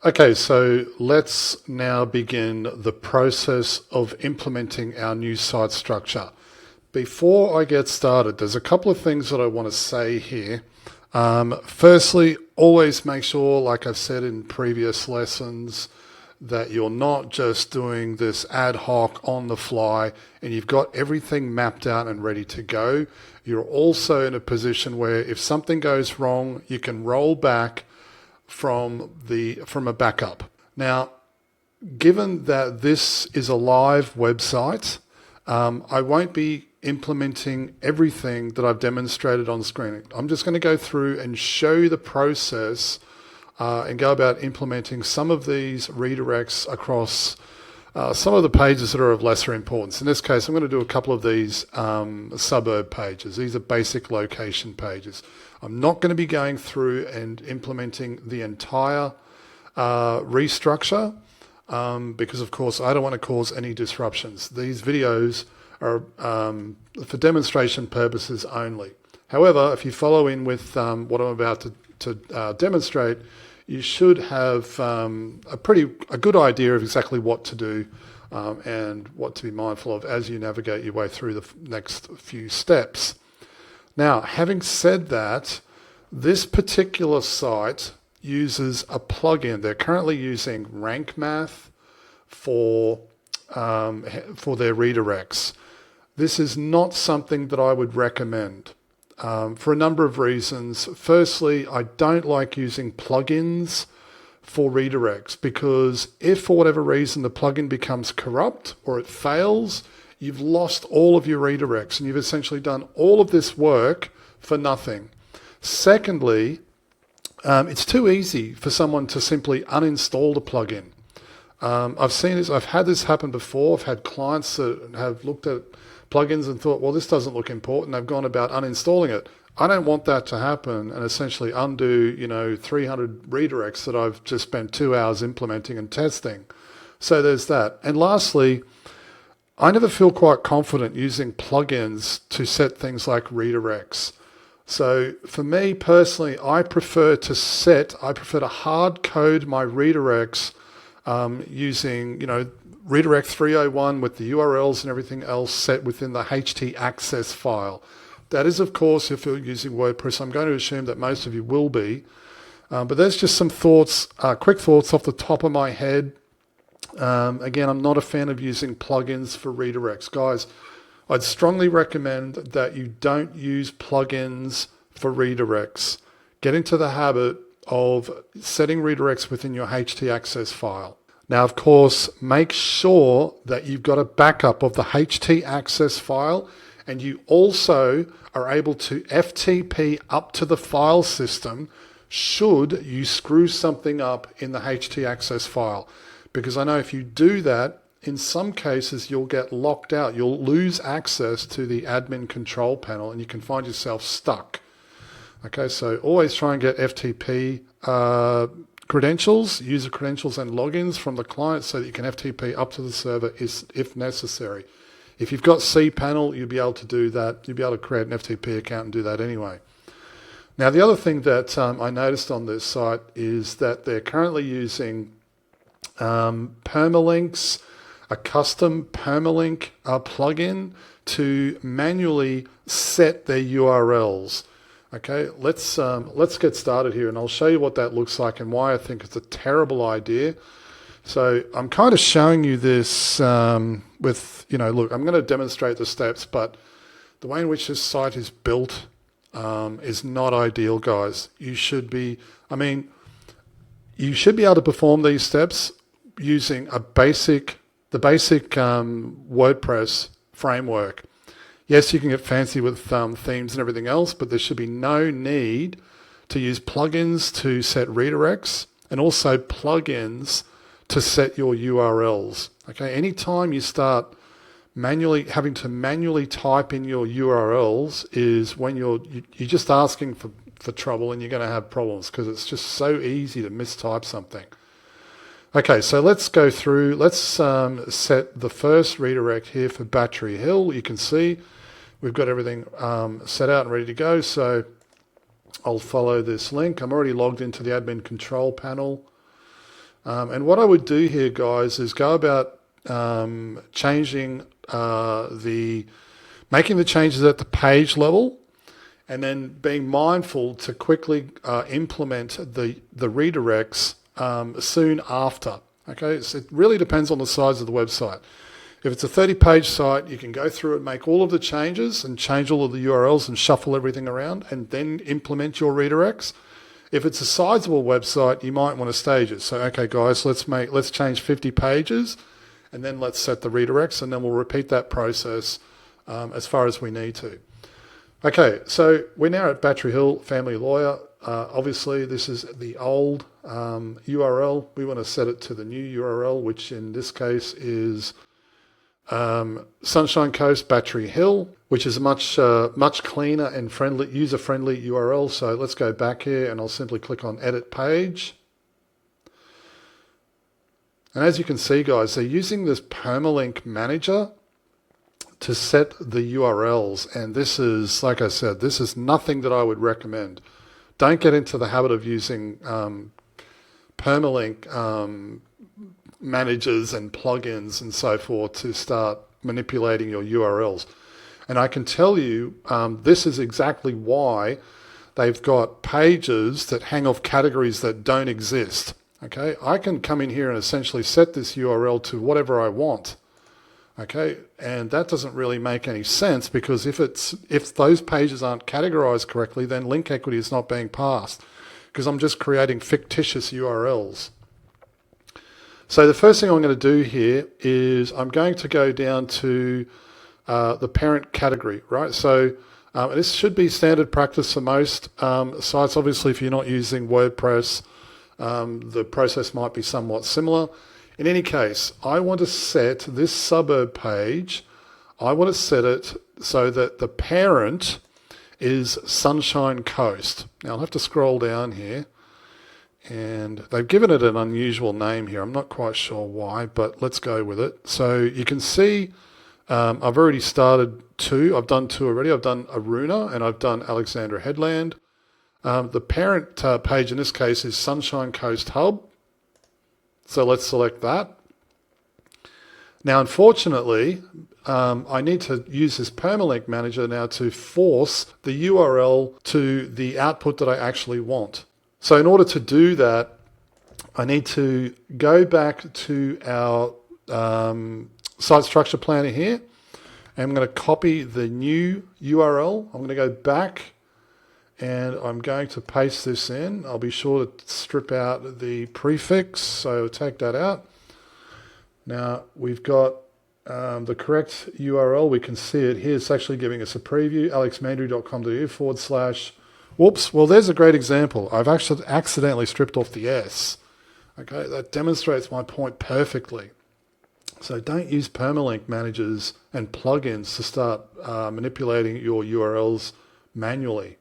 Okay, so let's now begin the process of implementing our new site structure. Before I get started, there's a couple of things that I want to say here. Firstly, always make sure, like I've said in previous lessons, that you're not just doing this ad hoc on the fly and you've got everything mapped out and ready to go. You're also in a position where if something goes wrong, you can roll back from a backup. Now, given that this is a live website, I won't be implementing everything that I've demonstrated on screen. I'm just going to go through and show you the process and go about implementing some of these redirects across some of the pages that are of lesser importance. In this case, I'm going to do a couple of these suburb pages. These are basic location pages. I'm not going to be going through and implementing the entire restructure because, of course, I don't want to cause any disruptions. These videos are for demonstration purposes only. However, if you follow in with what I'm about to demonstrate, you should have a good idea of exactly what to do and what to be mindful of as you navigate your way through the next few steps. Now, having said that, this particular site uses a plugin. They're currently using Rank Math for their redirects. This is not something that I would recommend for a number of reasons. Firstly, I don't like using plugins for redirects because if for whatever reason the plugin becomes corrupt or it fails, you've lost all of your redirects and you've essentially done all of this work for nothing. Secondly, it's too easy for someone to simply uninstall the plugin. I've seen this, I've had this happen before. I've had clients that have looked at plugins and thought, well, this doesn't look important. They've gone about uninstalling it. I don't want that to happen and essentially undo, 300 redirects that I've just spent 2 hours implementing and testing. So there's that. And lastly, I never feel quite confident using plugins to set things like redirects. So for me personally, I prefer to hard code my redirects using, redirect 301 with the URLs and everything else set within the htaccess file. That is, of course, if you're using WordPress. I'm going to assume that most of you will be. But there's just some thoughts, quick thoughts off the top of my head. Again, I'm not a fan of using plugins for redirects. Guys, I'd strongly recommend that you don't use plugins for redirects. Get into the habit of setting redirects within your htaccess file. Now, of course, make sure that you've got a backup of the htaccess file and you also are able to FTP up to the file system should you screw something up in the htaccess file. Because I know if you do that, in some cases you'll get locked out. You'll lose access to the admin control panel and you can find yourself stuck. Okay, so always try and get FTP credentials, user credentials and logins from the client so that you can FTP up to the server if necessary. If you've got cPanel, you'll be able to do that. You'll be able to create an FTP account and do that anyway. Now, the other thing that I noticed on this site is that they're currently using permalinks, a custom permalink plugin to manually set their URLs. Okay, let's get started here and I'll show you what that looks like and why I think it's a terrible idea. So I'm kind of showing you this with, look, I'm going to demonstrate the steps, but the way in which this site is built is not ideal, guys. You should be able to perform these steps using the basic WordPress framework. Yes, you can get fancy with themes and everything else, but there should be no need to use plugins to set redirects and also plugins to set your URLs. Okay, anytime you start having to manually type in your URLs is when you're just asking for trouble and you're going to have problems because it's just so easy to mistype something. Okay, so let's go through. Let's set the first redirect here for Battery Hill. You can see we've got everything set out and ready to go. So I'll follow this link. I'm already logged into the admin control panel. And what I would do here, guys, is go about changing making the changes at the page level, and then being mindful to quickly implement the redirects soon after. Okay, so it really depends on the size of the website. If it's a 30-page site, you can go through and make all of the changes and change all of the URLs and shuffle everything around and then implement your redirects. If it's a sizable website, you might want to stage it. So, okay, guys, let's change 50 pages, and then let's set the redirects, and then we'll repeat that process as far as we need to. Okay, so we're now at Battery Hill Family Lawyer. Obviously, this is the old URL. We want to set it to the new URL, which in this case is Sunshine Coast Battery Hill, which is a much cleaner and user-friendly URL. So let's go back here, and I'll simply click on Edit Page. And as you can see, guys, they're using this permalink manager to set the URLs. And this is, like I said, this is nothing that I would recommend. Don't get into the habit of using permalink managers and plugins and so forth to start manipulating your URLs. And I can tell you this is exactly why they've got pages that hang off categories that don't exist. Okay, I can come in here and essentially set this URL to whatever I want. Okay, and that doesn't really make any sense, because if those pages aren't categorized correctly, then link equity is not being passed, because I'm just creating fictitious URLs. So the first thing I'm going to do here is I'm going to go down to the parent category, right? So this should be standard practice for most sites. Obviously, if you're not using WordPress, the process might be somewhat similar. In any case, I want to set this suburb page, I want to set it so that the parent is Sunshine Coast. Now I'll have to scroll down here, and they've given it an unusual name here. I'm not quite sure why, but let's go with it. So you can see I've already started two. I've done two already. I've done Aruna and I've done Alexandra Headland. The parent page in this case is Sunshine Coast Hub. So let's select that. Now, unfortunately, I need to use this permalink manager now to force the URL to the output that I actually want. So in order to do that, I need to go back to our site structure planner here. And I'm going to copy the new URL. I'm going to go back, and I'm going to paste this in. I'll be sure to strip out the prefix, so take that out. Now we've got the correct URL. We can see it here. It's actually giving us a preview, alexmandry.com.au/. Whoops, well there's a great example. I've actually accidentally stripped off the S. Okay, that demonstrates my point perfectly. So don't use permalink managers and plugins to start manipulating your URLs manually.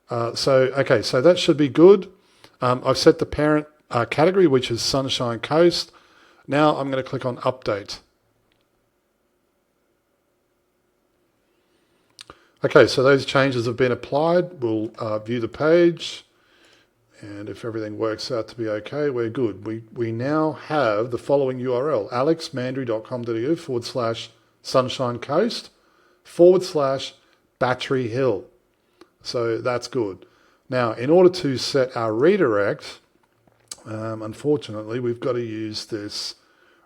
So that should be good. I've set the parent category, which is Sunshine Coast. Now I'm going to click on Update. Okay, so those changes have been applied. We'll view the page, and if everything works out to be okay, we're good. We now have the following URL, alexmandry.com.au/Sunshine Coast/Battery Hill. So that's good. Now, in order to set our redirect, unfortunately, we've got to use this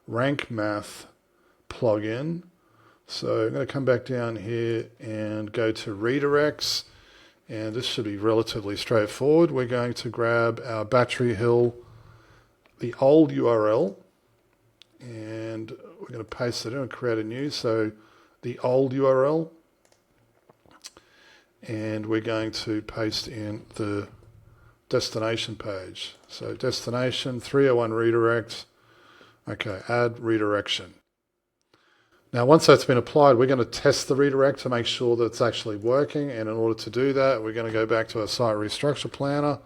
rank math plugin. So I'm going to come back down here and go to redirects, and this should be relatively straightforward. We're going to grab our Battery Hill, the old URL, and we're going to paste it in and create a new. So the old URL, and we're going to paste in the destination page. So destination 301 redirect. Okay, add redirection. Now, once that's been applied, we're going to test the redirect to make sure that it's actually working. And in order to do that, we're going to go back to our site restructure planner,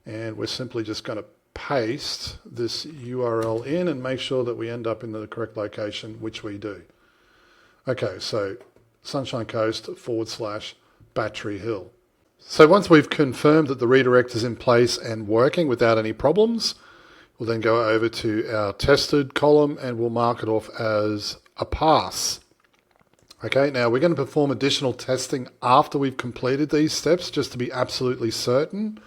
and we're simply just going to paste this URL in and make sure that we end up in the correct location, which we do. Okay, so Sunshine Coast /Battery Hill. So once we've confirmed that the redirect is in place and working without any problems, We'll then go over to our tested column and we'll mark it off as a pass. Okay, now we're going to perform additional testing after we've completed these steps just to be absolutely certain.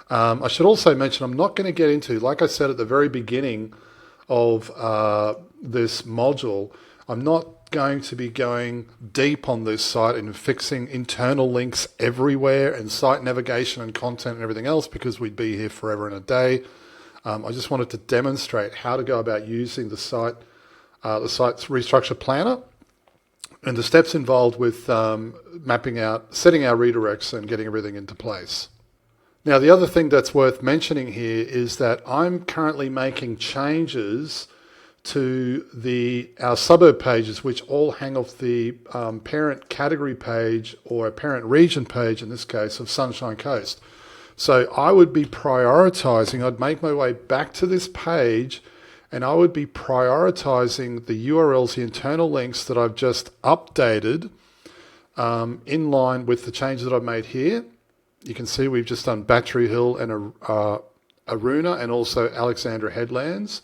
I should also mention I'm not going to get into, like I said at the very beginning of this module, I'm not going to be going deep on this site and fixing internal links everywhere and site navigation and content and everything else because we'd be here forever and a day. I just wanted to demonstrate how to go about using the site's Restructure Planner and the steps involved with mapping out, setting our redirects and getting everything into place. Now, the other thing that's worth mentioning here is that I'm currently making changes to our suburb pages, which all hang off the parent category page or a parent region page, in this case, of Sunshine Coast. So I would be prioritizing, I'd make my way back to this page and I would be prioritizing the URLs, the internal links that I've just updated in line with the changes that I've made here. You can see we've just done Battery Hill and Aruna and also Alexandra Headlands.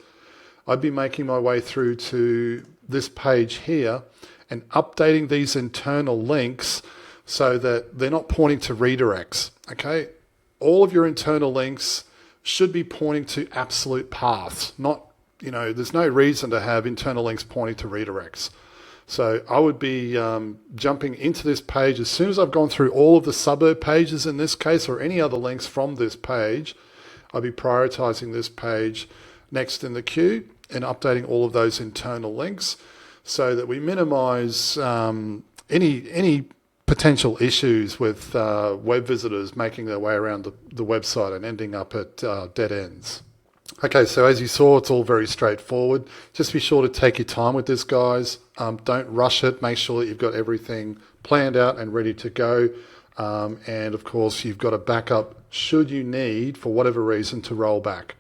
I'd be making my way through to this page here and updating these internal links so that they're not pointing to redirects, okay? All of your internal links should be pointing to absolute paths, not, there's no reason to have internal links pointing to redirects. So I would be jumping into this page as soon as I've gone through all of the suburb pages in this case or any other links from this page. I'll be prioritizing this page next in the queue and updating all of those internal links so that we minimize any potential issues with web visitors making their way around the website and ending up at dead ends. Okay, so as you saw, it's all very straightforward. Just be sure to take your time with this, guys. Don't rush it. Make sure that you've got everything planned out and ready to go. And of course, you've got a backup should you need, for whatever reason, to roll back.